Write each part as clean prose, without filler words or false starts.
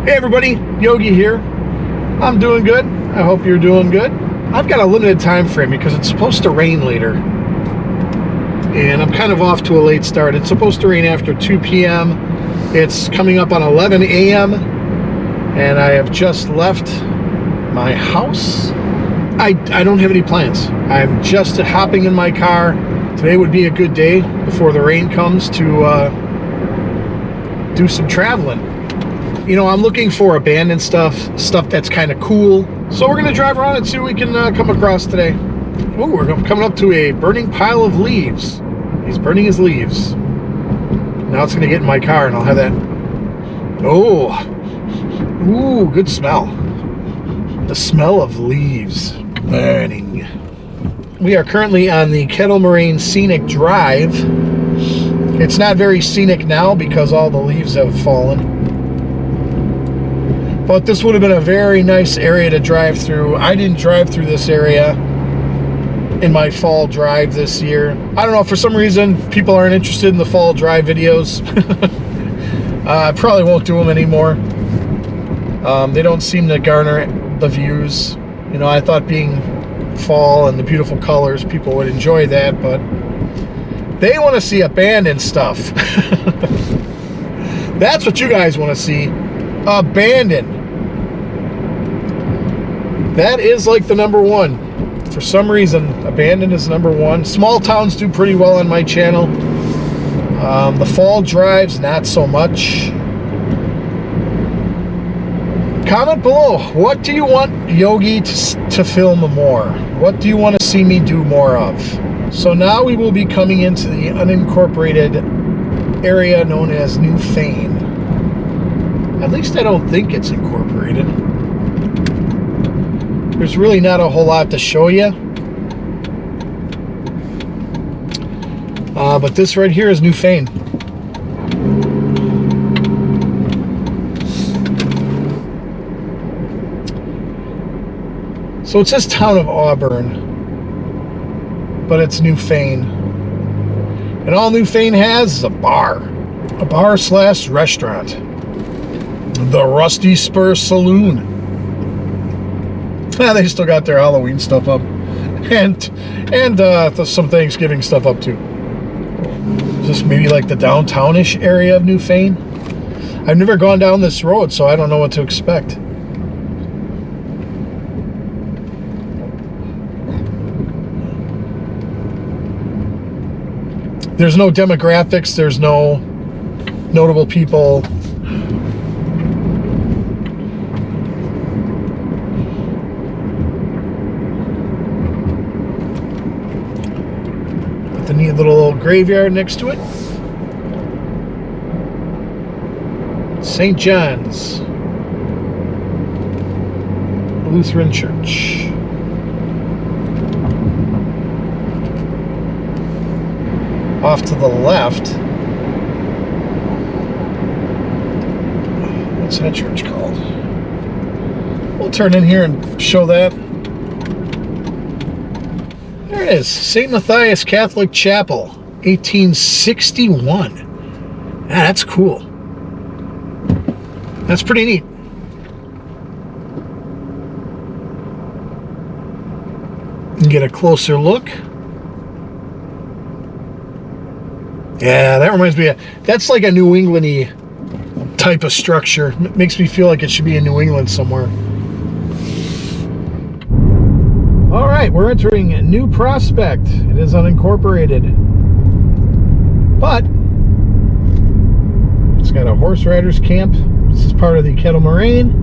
Hey everybody, Yogi here. I'm doing good. I hope you're doing good. I've got a limited time frame because it's supposed to rain later. And I'm kind of off to a late start. It's supposed to rain after 2 p.m. It's coming up on 11 a.m. And I have just left my house. I don't have any plans. I'm just hopping in my car. Today would be a good day before the rain comes to do some traveling. You know, I'm looking for abandoned stuff that's kind of cool. So we're gonna drive around and see what we can come across today. Oh, we're coming up to a burning pile of leaves. He's burning his leaves. Now it's gonna get in my car and I'll have that. Oh, ooh, good smell. The smell of leaves burning. We are currently on the Kettle Moraine Scenic Drive. It's not very scenic now because all the leaves have fallen. But this would have been a very nice area to drive through. I didn't drive through this area in my fall drive this year. I don't know, for some reason, people aren't interested in the fall drive videos. I probably won't do them anymore. They don't seem to garner the views. You know, I thought being fall and the beautiful colors, people would enjoy that, but they want to see abandoned stuff. That's what you guys want to see. Abandoned. That is like the number one. For some reason, abandoned is number one. Small towns do pretty well on my channel. The fall drives, not so much. Comment below, what do you want Yogi to film more? What do you want to see me do more of? So now we will be coming into the unincorporated area known as New Fane. At least I don't think it's incorporated. There's really not a whole lot to show you. But this right here is New Fane. So it says Town of Auburn, but it's New Fane. And all New Fane has is a bar slash restaurant. The Rusty Spur Saloon. They still got their Halloween stuff up, and some Thanksgiving stuff up too. Just maybe like the downtownish area of New Fane. I've never gone down this road, so I don't know what to expect. There's no demographics. There's no notable people. The neat little graveyard next to it. St. John's Lutheran Church. Off to the left, what's that church called? We'll turn in here and show that. There it is, St. Matthias Catholic Chapel, 1861. Ah, that's cool. That's pretty neat. And get a closer look. Yeah, that reminds me of, that's like a New England-y type of structure. It makes me feel like it should be in New England somewhere. All right, we're entering a New Prospect. It is unincorporated, but it's got a horse riders camp. This is part of the Kettle Moraine.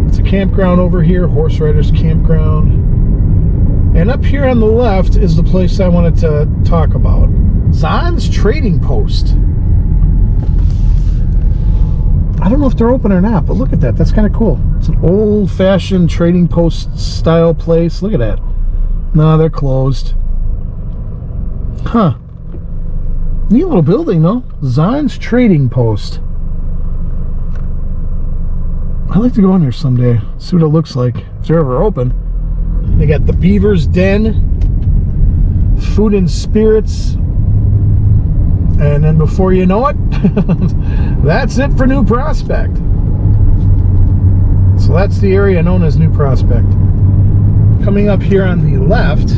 It's a campground over here, horse riders campground. And up here on the left is the place I wanted to talk about. Zahn's Trading Post. I don't know if they're open or not, but look at that. That's kind of cool. It's an old-fashioned trading post style place. Look at that. No, they're closed. Huh. Neat little building, though. Zahn's Trading Post. I'd like to go in there someday. See what it looks like. If they're ever open. They got the Beaver's Den, Food and Spirits, And then before you know it, that's it for New Prospect. So that's the area known as New Prospect. Coming up here on the left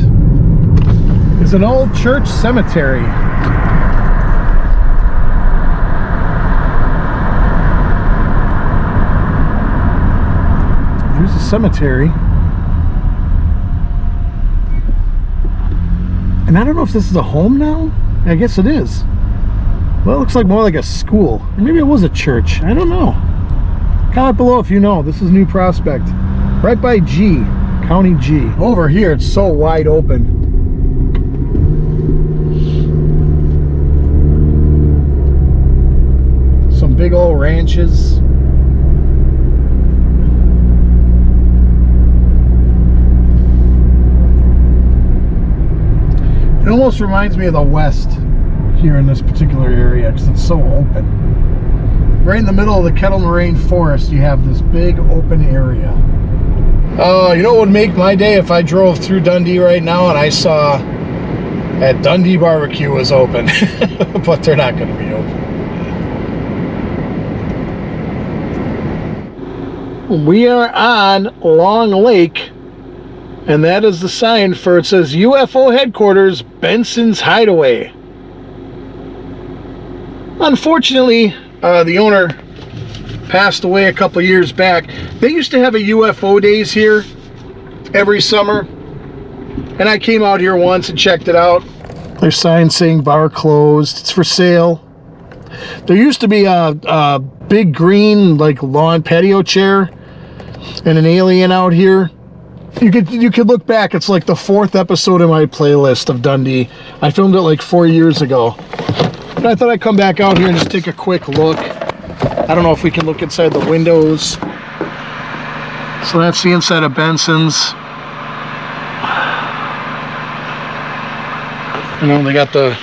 is an old church cemetery. Here's a cemetery. And I don't know if this is a home now. I guess it is. Well, it looks like more like a school. Or maybe it was a church. I don't know. Comment below if you know. This is New Prospect. Right by G. County G. Over here, it's so wide open. Some big old ranches. It almost reminds me of the West here in this particular area because it's so open. Right in the middle of the Kettle Moraine Forest, you have this big open area. You know what would make my day if I drove through Dundee right now and I saw that Dundee Barbecue was open, but they're not going to be open. We are on Long Lake. And that is the sign for, it says UFO headquarters, Benson's Hideaway. Unfortunately, the owner passed away a couple years back. They used to have a UFO Daze here every summer. And I came out here once and checked it out. There's signs saying bar closed, it's for sale. There used to be a big green like lawn patio chair and an alien out here. You could look back. It's like the 4th episode in my playlist of Dundee. I filmed it like 4 years ago. But I thought I'd come back out here and just take a quick look. I don't know if we can look inside the windows. So that's the inside of Benson's. You know, they got the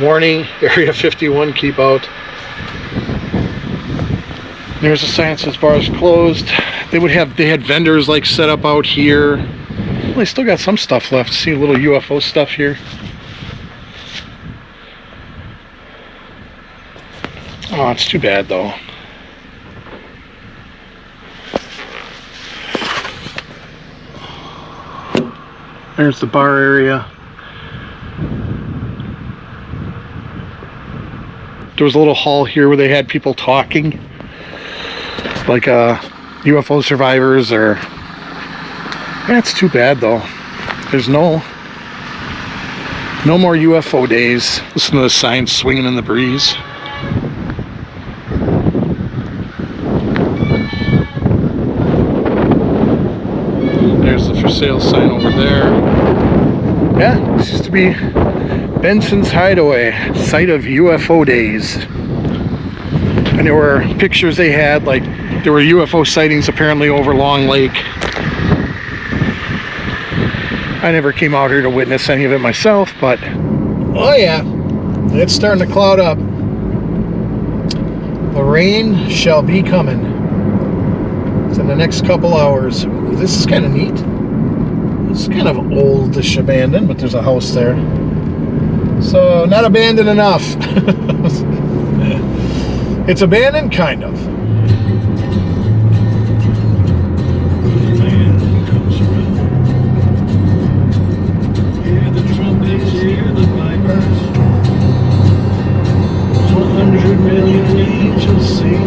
warning, Area 51, keep out. There's a sign that says bars closed. They had vendors like set up out here. Well, they still got some stuff left. See a little UFO stuff here. Oh, it's too bad though. There's the bar area. There was a little hall here where they had people talking. Like UFO survivors or... That's too bad though. There's no more UFO days. Listen to the signs swinging in the breeze. There's the for sale sign over there. Yeah, this used to be Benson's Hideaway, site of UFO Daze. And there were pictures they had, like there were UFO sightings apparently over Long Lake. I never came out here to witness any of it myself, but oh yeah, it's starting to cloud up. The rain shall be coming. It's in the next couple hours. Ooh, this is kind of neat. This is kind of oldish abandoned, but there's a house there. So not abandoned enough. It's abandoned, kind of. Hear the trumpets, hear the pipers. 100 million angels sing.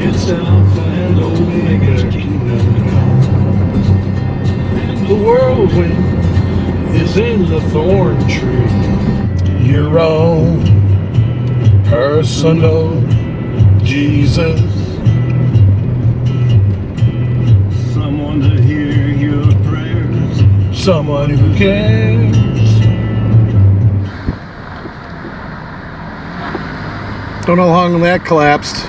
It's Alpha and Omega, kingdom come. And the whirlwind is in the thorn tree. Your own personal Jesus, someone to hear your prayers, someone who cares. Don't know how long that collapsed.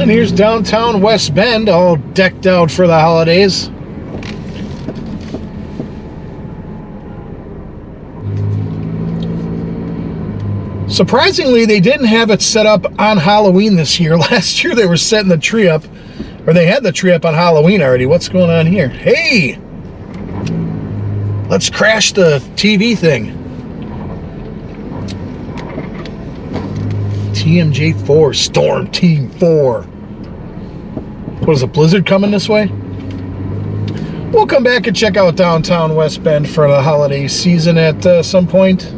And here's downtown West Bend, all decked out for the holidays. Surprisingly, they didn't have it set up on Halloween this year. Last year they were setting the tree up, or they had the tree up on Halloween already. What's going on here? Hey, Let's crash the TV thing. TMJ4, Storm Team 4. What is a blizzard coming this way? We'll come back and check out downtown West Bend for the holiday season at some point.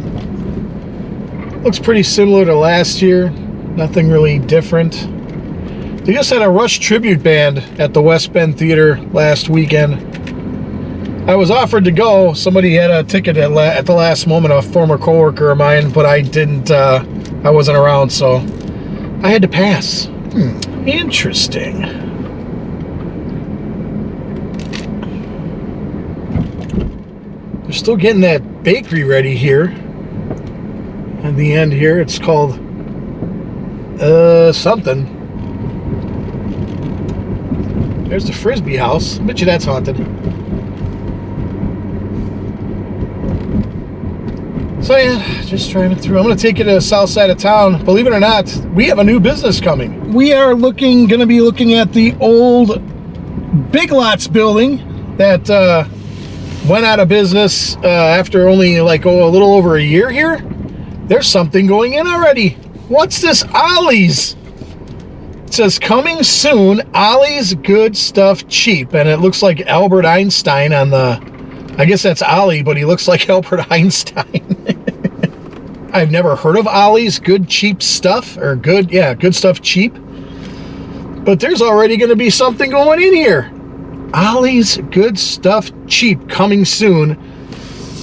Looks pretty similar to last year. Nothing really different. They just had a Rush tribute band at the West Bend Theater last weekend. I was offered to go. Somebody had a ticket at the last moment, a former coworker of mine, but I didn't. I wasn't around, so I had to pass. Interesting. They're still getting that bakery ready here. At the end here, it's called something. There's the Frisbee house. I bet you that's haunted. So yeah, just driving through. I'm going to take you to the south side of town. Believe it or not, we have a new business coming. We are going to be looking at the old Big Lots building that went out of business after only like a little over a year here. There's something going in already. What's this? Ollie's. It says coming soon, Ollie's Good Stuff Cheap. And it looks like Albert Einstein on the, I guess that's Ollie, but he looks like Albert Einstein. I've never heard of Ollie's Good Cheap Stuff, or Good Stuff Cheap. But there's already going to be something going in here. Ollie's Good Stuff Cheap coming soon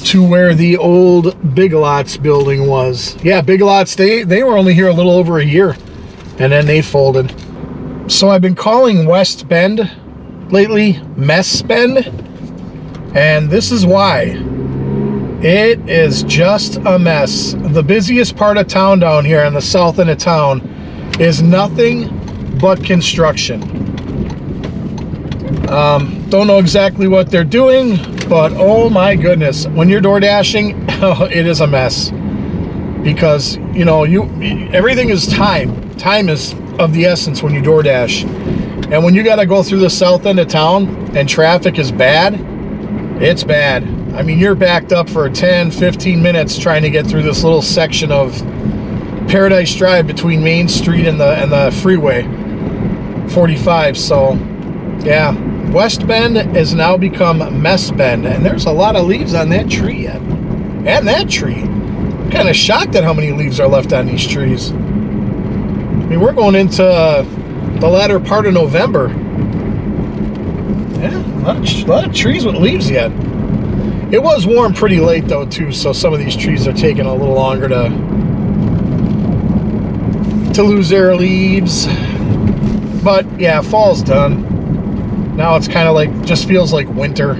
to where the old Big Lots building was. Yeah, Big Lots, they were only here a little over a year, and then they folded. So I've been calling West Bend lately Mess Bend, and this is why. It is just a mess. The busiest part of town down here on the south end of town is nothing but construction. Don't know exactly what they're doing, but oh my goodness, when you're door dashing, it is a mess. Because, you know, everything is time. Time is of the essence when you door dash. And when you got to go through the south end of town and traffic is bad, it's bad. I mean, you're backed up for 10, 15 minutes trying to get through this little section of Paradise Drive between Main Street and the freeway 45. So, yeah, West Bend has now become Mess Bend, and there's a lot of leaves on that tree yet. And that tree. I'm kind of shocked at how many leaves are left on these trees. I mean, we're going into the latter part of November. Yeah, a lot of trees with leaves yet. It was warm pretty late though too, so some of these trees are taking a little longer to lose their leaves. But yeah, fall's done. Now it's kind of like, just feels like winter.